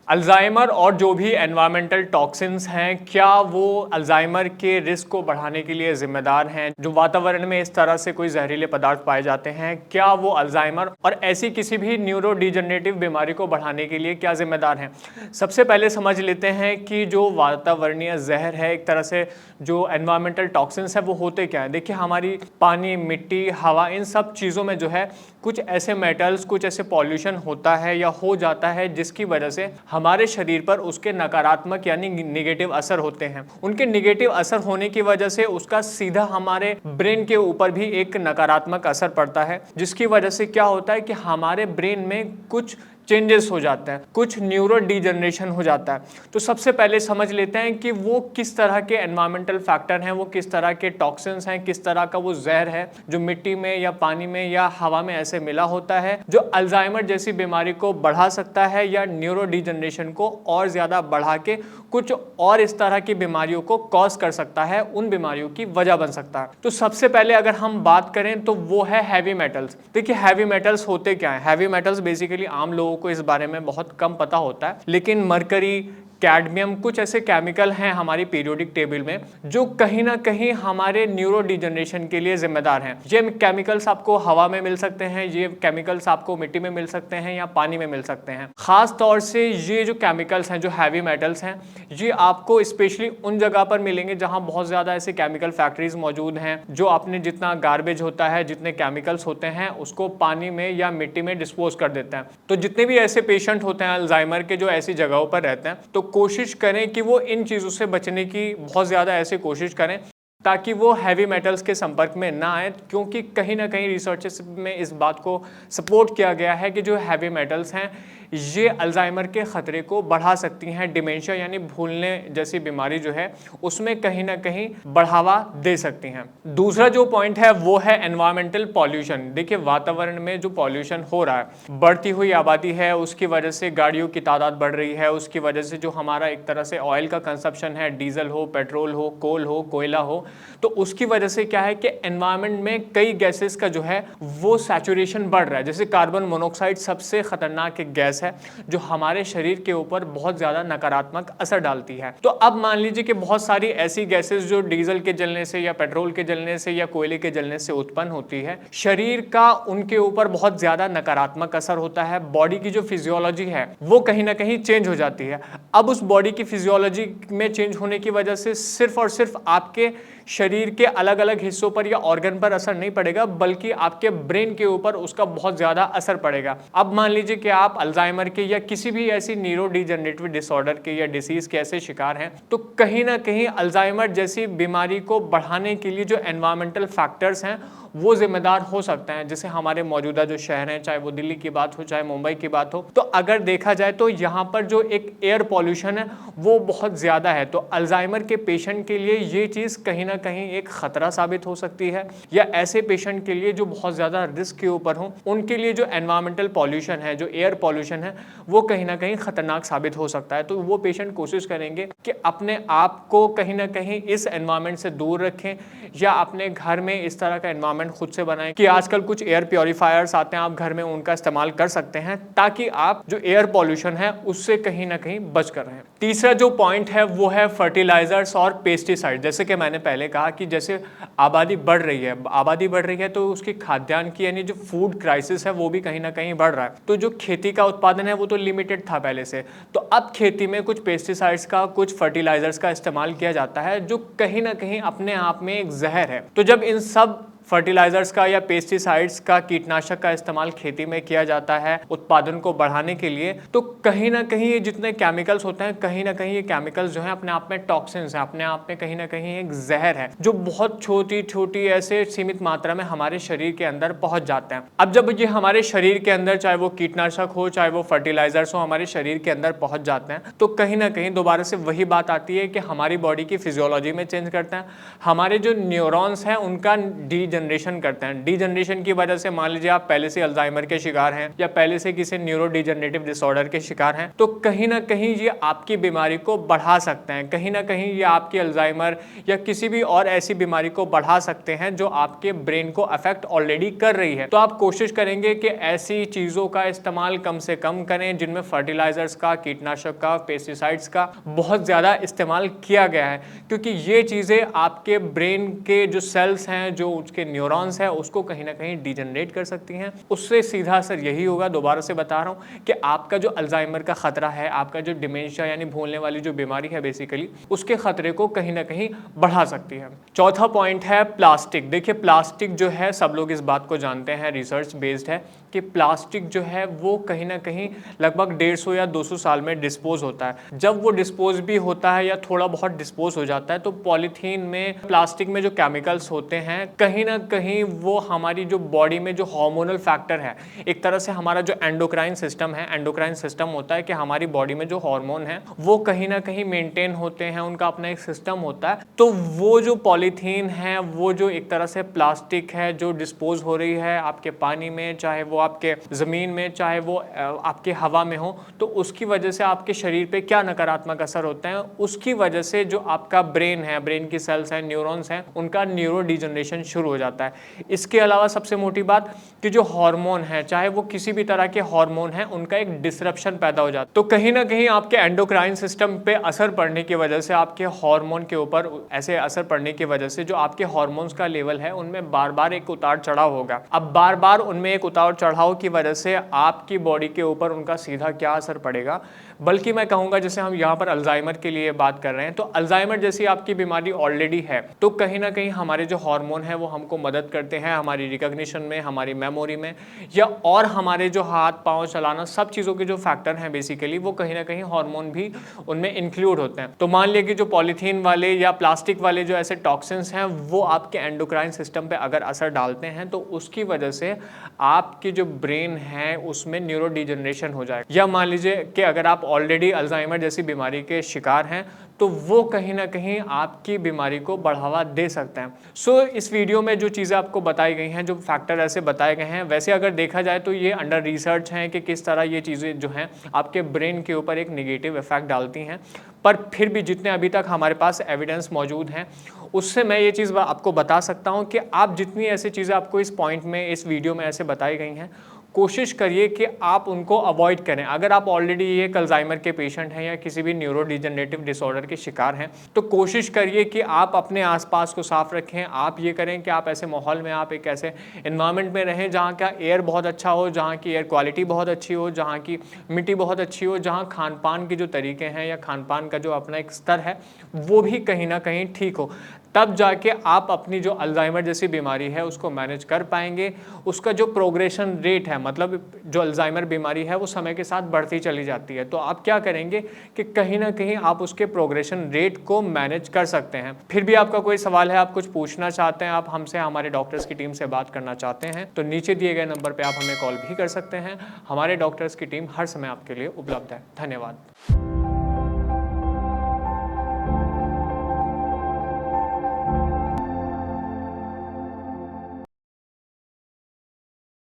Alzheimer और जो भी एनवायरमेंटल टॉक्सिन्स हैं, क्या वो अल्जाइमर के रिस्क को बढ़ाने के लिए जिम्मेदार हैं? जो वातावरण में इस तरह से कोई जहरीले पदार्थ पाए जाते हैं, क्या वो अल्जाइमर और ऐसी किसी भी न्यूरो डिजनरेटिव बीमारी को बढ़ाने के लिए क्या जिम्मेदार हैं? सबसे पहले समझ लेते हैं कि जो वातावरणीय जहर है, एक तरह से जो एनवायरमेंटल टॉक्सिन्स है, वो होते क्या हैं। देखिए, हमारी पानी, मिट्टी, हवा, इन सब चीज़ों में जो है कुछ ऐसे मेटल्स, कुछ ऐसे पॉल्यूशन होता है या हो जाता है जिसकी वजह से हमारे शरीर पर उसके नकारात्मक यानी निगेटिव असर होते हैं। उनके निगेटिव असर होने की वजह से उसका सीधा हमारे ब्रेन के ऊपर भी एक नकारात्मक असर पड़ता है, जिसकी वजह से क्या होता है कि हमारे ब्रेन में कुछ चेंजेस हो जाते हैं, कुछ न्यूरो डिजनरेशन हो जाता है। तो सबसे पहले समझ लेते हैं कि वो किस तरह के एनवायरमेंटल फैक्टर हैं, वो किस तरह के टॉक्सिन्स हैं, किस तरह का वो जहर है जो मिट्टी में या पानी में या हवा में ऐसे मिला होता है, जो अल्जाइमर जैसी बीमारी को बढ़ा सकता है या न्यूरो डिजनरेशन को और ज़्यादा बढ़ा के कुछ और इस तरह की बीमारियों को कॉज कर सकता है, उन बीमारियों की वजह बन सकता है। तो सबसे पहले अगर हम बात करें तो वो है हैवी मेटल्स। देखिए, हैवी मेटल्स होते क्या हैं? हैवी मेटल्स बेसिकली आम लोगों को इस बारे में बहुत कम पता होता है, लेकिन मरकरी, कैडमियम, कुछ ऐसे केमिकल हैं हमारी पीरियोडिक टेबल में जो कहीं ना कहीं हमारे न्यूरो डिजनरेशन के लिए जिम्मेदार हैं। ये केमिकल्स आपको हवा में मिल सकते हैं, ये केमिकल्स आपको मिट्टी में मिल सकते हैं या पानी में मिल सकते हैं। खास तौर से ये जो केमिकल्स हैं, जो हैवी मेटल्स हैं, ये आपको स्पेशली उन जगह पर मिलेंगे जहां बहुत ज़्यादा ऐसे केमिकल फैक्ट्रीज मौजूद हैं, जो आपने जितना गार्बेज होता है, जितने केमिकल्स होते हैं, उसको पानी में या मिट्टी में डिस्पोज कर देते हैं। तो जितने भी ऐसे पेशेंट होते हैं अल्जाइमर के जो ऐसी जगहों पर रहते हैं, तो कोशिश करें कि वो इन चीज़ों से बचने की बहुत ज़्यादा ऐसे कोशिश करें ताकि वो हैवी मेटल्स के संपर्क में ना आए, क्योंकि कहीं ना कहीं रिसर्चेस में इस बात को सपोर्ट किया गया है कि जो हैवी मेटल्स हैं ये अल्जाइमर के ख़तरे को बढ़ा सकती हैं। डिमेंशिया यानी भूलने जैसी बीमारी जो है उसमें कहीं ना कहीं बढ़ावा दे सकती हैं। दूसरा जो पॉइंट है वो है एनवायरमेंटल पॉल्यूशन। देखिए, वातावरण में जो पॉल्यूशन हो रहा है, बढ़ती हुई आबादी है, उसकी वजह से गाड़ियों की तादाद बढ़ रही है, उसकी वजह से जो हमारा एक तरह से ऑयल का कंजप्शन है, डीजल हो, पेट्रोल हो, कोल हो, कोयला हो, तो उसकी वजह से क्या है कि एनवायरनमेंट में कई गैसेस का जो है वो सैचुरेशन बढ़ रहा है। जैसे कार्बन मोनोऑक्साइड सबसे खतरनाक एक गैस है जो हमारे शरीर के ऊपर बहुत ज्यादा नकारात्मक असर डालती है। तो अब मान लीजिए कि बहुत सारी ऐसी गैसेस जो डीजल के जलने से या पेट्रोल के जलने से या कोयले के जलने से उत्पन्न होती है, शरीर का उनके ऊपर बहुत ज्यादा नकारात्मक असर होता है। बॉडी की जो फिजियोलॉजी है वो कहीं ना कहीं चेंज हो जाती है। अब उस बॉडी की फिजियोलॉजी में चेंज होने की वजह से सिर्फ और सिर्फ आपके शरीर के अलग अलग हिस्सों पर या ऑर्गन पर असर नहीं पड़ेगा, बल्कि आपके ब्रेन के ऊपर उसका बहुत ज्यादा असर पड़ेगा। अब मान लीजिए कि आप अल्जाइमर के या किसी भी ऐसी न्यूरो डिजनरेटिव डिसऑर्डर के या डिसीज के ऐसे शिकार हैं, तो कहीं ना कहीं अल्जाइमर जैसी बीमारी को बढ़ाने के लिए जो एनवायरमेंटल फैक्टर्स हैं वो जिम्मेदार हो सकते हैं। जैसे हमारे मौजूदा जो शहर हैं, चाहे वो दिल्ली की बात हो, चाहे मुंबई की बात हो, तो अगर देखा जाए तो यहाँ पर जो एक एयर पॉल्यूशन है वो बहुत ज़्यादा है। तो अल्जाइमर के पेशेंट के लिए ये चीज़ कहीं ना कहीं एक खतरा साबित हो सकती है, या ऐसे पेशेंट के लिए जो बहुत ज़्यादा रिस्क के ऊपर हों, उनके लिए जो एनवायरमेंटल पॉल्यूशन है, जो एयर पॉल्यूशन है, वो कहीं ना कहीं खतरनाक साबित हो सकता है। तो वो पेशेंट कोशिश करेंगे कि अपने आप को कहीं ना कहीं इस एनवायरमेंट से दूर रखें, या अपने घर में इस तरह का एनवायरमेंट खुद से बनाएं। कि आजकल कुछ एयर प्योरीफायर्स आते हैं, आप घर में उनका इस्तेमाल कर सकते हैं ताकि आप जो एयर पॉल्यूशन है उससे कहीं ना कहीं बच कर रहें। तीसरा जो पॉइंट है वो है फर्टिलाइजर्स और पेस्टिसाइड। जैसे कि मैंने पहले कहा कि जैसे आबादी बढ़ रही है तो उसकी खाद्यान्न की यानी जो फूड क्राइसिस है वो भी कहीं ना कहीं बढ़ रहा है। तो जो खेती का उत्पादन है वो तो लिमिटेड था पहले से, तो अब खेती में कुछ पेस्टिसाइड्स का, कुछ फर्टिलाइजर्स का इस्तेमाल किया जाता है जो कहीं ना कहीं अपने आप में एक जहर है। तो जब इन सब फर्टिलाइजर्स का या पेस्टिसाइड्स का, कीटनाशक का इस्तेमाल खेती में किया जाता है उत्पादन को बढ़ाने के लिए, तो कहीं ना कहीं ये जितने केमिकल्स होते हैं, कहीं ना कहीं ये केमिकल्स जो है अपने आप में टॉक्सिन्स हैं, अपने आप में कहीं ना कहीं एक जहर है जो बहुत छोटी छोटी ऐसे सीमित मात्रा में हमारे शरीर के अंदर पहुंच जाते हैं। अब जब ये हमारे शरीर के अंदर, चाहे वो कीटनाशक हो, चाहे वो फर्टिलाइजर्स हो, हमारे शरीर के अंदर पहुंच जाते हैं, तो कहीं ना कहीं दोबारा से वही बात आती है कि हमारी बॉडी की फिजियोलॉजी में चेंज करते हैं। हमारे जो न्यूरॉन्स हैं उनका डीजनरेशन करते हैं। डीजनरेशन की वजह से मान लीजिए आप पहले से अल्जाइमर के शिकार हैं या पहले से किसी न्यूरो डिजनरेटिव डिसऑर्डर के शिकार हैं, तो कहीं ना कहीं ये आपकी बीमारी को बढ़ा सकते हैं, कहीं ना कहीं ये आपकी अल्जाइमर या किसी भी और ऐसी बीमारी को बढ़ा सकते हैं जो आपके ब्रेन को अफेक्ट ऑलरेडी कर रही है। तो आप कोशिश करेंगे कि ऐसी चीज़ों का इस्तेमाल कम से कम करें जिनमें फर्टिलाइजर्स का, कीटनाशक का, पेस्टिसाइड्स का बहुत ज़्यादा इस्तेमाल किया गया है, क्योंकि ये चीज़ें आपके ब्रेन के जो सेल्स हैं, जो उसके न्यूरॉन्स हैं, उसको कहीं ना कहीं डिजनरेट कर सकती हैं। उससे सीधा असर यही होगा, दोबारा से बता रहा हूँ, कि आपका जो अल्जाइमर का खतरा है, आपका जो डिमेंशिया यानी भूलने वाली जो बीमारी है बेसिकली, उसके खतरे को कहीं ना कहीं बढ़ा सकती है। चौथा पॉइंट है प्लास्टिक। देखिए प्लास्टिक जो है, सब लोग इस बात को जानते हैं, रिसर्च बेस्ड है कि प्लास्टिक जो है वो कहीं ना कहीं लगभग 150 या 200 साल में डिस्पोज होता है। जब वो डिस्पोज भी होता है या थोड़ा बहुत डिस्पोज हो जाता है, तो पॉलीथीन में, प्लास्टिक में जो केमिकल्स होते हैं, कहीं ना कहीं वो हमारी जो बॉडी में जो हार्मोनल फैक्टर है, एक तरह से हमारा जो एंडोक्राइन सिस्टम है, एंडोक्राइन सिस्टम होता है कि हमारी बॉडी में जो हार्मोन है वो कहीं ना कहीं मेंटेन होते हैं, उनका अपना एक सिस्टम होता है। तो वो जो पॉलीथीन है, वो जो एक तरह से प्लास्टिक है जो डिस्पोज हो रही है आपके पानी में, चाहे वो आपके ज़मीन में, चाहे वो आपके हवा में हो, तो उसकी वजह से आपके शरीर पे क्या नकारात्मक असर होते हैं, उसकी वजह से जो आपका ब्रेन है, ब्रेन की सेल्स हैं, न्यूरॉन्स हैं, उनका न्यूरो डिजनरेशन शुरू हो जाता है। इसके अलावा सबसे मोटी बात कि जो हार्मोन है, चाहे वो किसी भी तरह के हार्मोन हैं, उनका एक डिसरप्शन पैदा हो जाता है। तो कहीं ना कहीं आपके एंडोक्राइन सिस्टम पे असर पड़ने की वजह से, आपके हार्मोन के ऊपर ऐसे असर पड़ने की वजह से जो आपके हार्मोन्स का लेवल है उनमें बार बार एक उतार चढ़ाव होगा। अब बार बार उनमें एक उतार चढ़ाव की वजह से आपकी बॉडी के ऊपर उनका सीधा क्या असर पड़ेगा, बल्कि मैं कहूँगा, जैसे हम यहाँ पर अल्जाइमर के लिए बात कर रहे हैं, तो अल्जाइमर जैसी आपकी बीमारी ऑलरेडी है, तो कहीं ना कहीं हमारे जो हार्मोन है वो हमको मदद करते हैं हमारी रिकॉग्निशन में, हमारी मेमोरी में, या और हमारे जो हाथ पाँव चलाना, सब चीज़ों के जो फैक्टर हैं बेसिकली, वो कहीं ना कहीं हार्मोन भी उनमें इंक्लूड होते हैं। तो मान लिया कि जो पॉलीथीन वाले या प्लास्टिक वाले जो ऐसे टॉक्सिन्स हैं वो आपके एंडोक्राइन सिस्टम पे अगर असर डालते हैं, तो उसकी वजह से आपकी जो ब्रेन है उसमें न्यूरो डिजनरेशन हो जाएगा। या मान लीजिए कि अगर आप ऑलरेडी अल्जाइमर जैसी बीमारी के शिकार हैं, तो वो कहीं ना कहीं आपकी बीमारी को बढ़ावा दे सकते हैं। सो इस वीडियो में जो चीज़ें आपको बताई गई हैं, जो फैक्टर ऐसे बताए गए हैं, वैसे अगर देखा जाए तो ये अंडर रिसर्च हैं कि किस तरह ये चीज़ें जो हैं आपके ब्रेन के ऊपर एक नेगेटिव इफेक्ट डालती हैं। पर फिर भी जितने अभी तक हमारे पास एविडेंस मौजूद हैं, उससे मैं ये चीज़ आपको बता सकता हूँ कि आप जितनी ऐसी चीज़ें आपको इस पॉइंट में, इस वीडियो में ऐसे बताई गई हैं, कोशिश करिए कि आप उनको अवॉइड करें। अगर आप ऑलरेडी ये अल्जाइमर के पेशेंट हैं या किसी भी न्यूरो डिजनरेटिव डिसऑर्डर के शिकार हैं, तो कोशिश करिए कि आप अपने आसपास को साफ रखें। आप ये करें कि आप ऐसे माहौल में, आप एक ऐसे इन्वायरमेंट में रहें जहाँ का एयर बहुत अच्छा हो, जहाँ की एयर क्वालिटी बहुत अच्छी हो, जहाँ की मिट्टी बहुत अच्छी हो, जहाँ खान पान के जो तरीके हैं या खान पान का जो अपना एक स्तर है वो भी कहीं ना कहीं ठीक हो। तब जाके आप अपनी जो अल्जाइमर जैसी बीमारी है उसको मैनेज कर पाएंगे। उसका जो प्रोग्रेशन रेट है, मतलब जो अल्जाइमर बीमारी है वो समय के साथ बढ़ती चली जाती है, तो आप क्या करेंगे कि कहीं ना कहीं आप उसके प्रोग्रेशन रेट को मैनेज कर सकते हैं। फिर भी आपका कोई सवाल है, आप कुछ पूछना चाहते हैं, आप हमसे, हमारे डॉक्टर्स की टीम से बात करना चाहते हैं, तो नीचे दिए गए नंबर पर आप हमें कॉल भी कर सकते हैं। हमारे डॉक्टर्स की टीम हर समय आपके लिए उपलब्ध है। धन्यवाद।